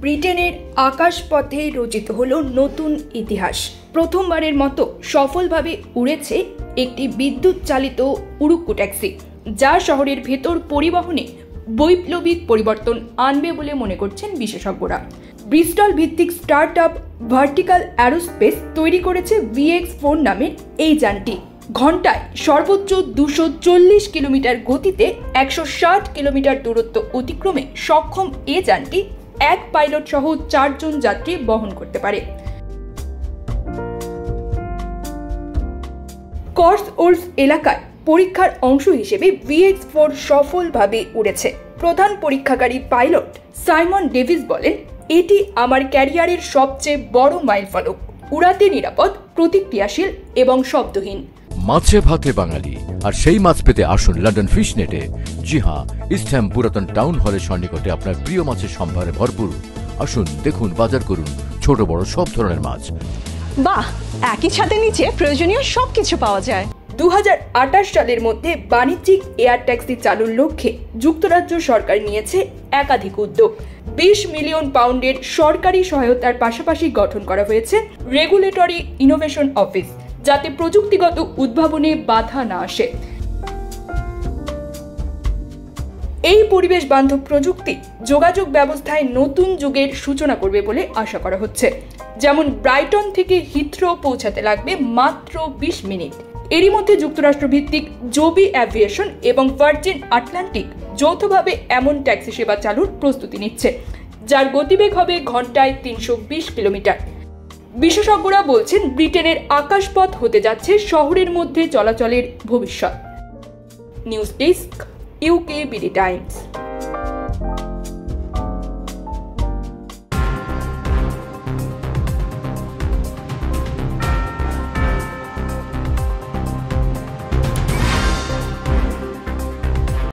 ব্রিটেনের আকাশপথে রচিত হলো নতুন ইতিহাস। প্রথমবারের মতো সফলভাবে উড়েছে একটি বিদ্যুৎ চালিত উড়ুক্কু ট্যাক্সি, যা শহরের ভেতর পরিবহনে বৈপ্লবিক পরিবর্তন আনবে বলে মনে করছেন বিশেষজ্ঞরা। ব্রিস্টল ভিত্তিক স্টার্টআপ ভার্টিকাল অ্যারোস্পেস তৈরি করেছে VX4 নামের এই যানটি। ঘন্টায় সর্বোচ্চ 240 কিলোমিটার গতিতে 160 কিলোমিটার দূরত্ব অতিক্রমে সক্ষম এ যানটি এক পাইলট সহ 4 জন যাত্রী বহন করতে পারে। কর্সওল্ডস এলাকায় পরীক্ষার অংশ হিসেবে VX4 সফলভাবে উড়েছে। প্রধান পরীক্ষাকারী পাইলট সাইমন ডেভিস বলেন, এটি আমার ক্যারিয়ারের সবচেয়ে বড় মাইলফলক। উড়াতে নিরাপদ, প্রতিক্রিয়াশীল এবং শব্দহীন। মাছে ভাতে বাঙালি, আর সেই মাছ পেতে আসুন লন্ডন ফিশ নেটে। জি হ্যাঁ, ইস্টহ্যাম পুরাতন টাউন হলের সন্নিকটে আপনার প্রিয় মাছের সম্ভারে ভরপুর। আসুন, দেখুন, বাজার করুন ছোট বড় সব ধরনের মাছ। বাহ, একই ছাদের নিচে প্রয়োজনীয় সবকিছু পাওয়া যায়। 2028 সালের মধ্যে বাণিজ্যিক এয়ার ট্যাক্সি চালুর লক্ষ্যে যুক্তরাজ্য সরকার নিয়েছে একাধিক উদ্যোগ। 20 মিলিয়ন পাউন্ডের সরকারি সহায়তার পাশাপাশি গঠন করা হয়েছে রেগুলেটরি ইনোভেশন অফিস, যাতে প্রযুক্তিগত উদ্ভাবনে বাধা না আসে। এই পরিবেশ বান্ধব প্রযুক্তি যোগাযোগ ব্যবস্থায় নতুন যুগের সূচনা করবে বলে আশা করা হচ্ছে। যেমন ব্রাইটন থেকে হিথ্রো পৌঁছাতে লাগবে মাত্র 20 মিনিট। এরই মধ্যে যুক্তরাষ্ট্র ভিত্তিক জবি অ্যাভিয়েশন এবং ভার্জিন আটলান্টিক যৌথভাবে এমন ট্যাক্সি সেবা চালুর প্রস্তুতি নিচ্ছে, যার গতিবেগ হবে ঘন্টায় 320 কিলোমিটার। বিশেষজ্ঞরা বলছেন, ব্রিটেনের আকাশপথ হতে যাচ্ছে শহরের মধ্যে চলাচলের ভবিষ্যৎ। News desk, UKBD Times.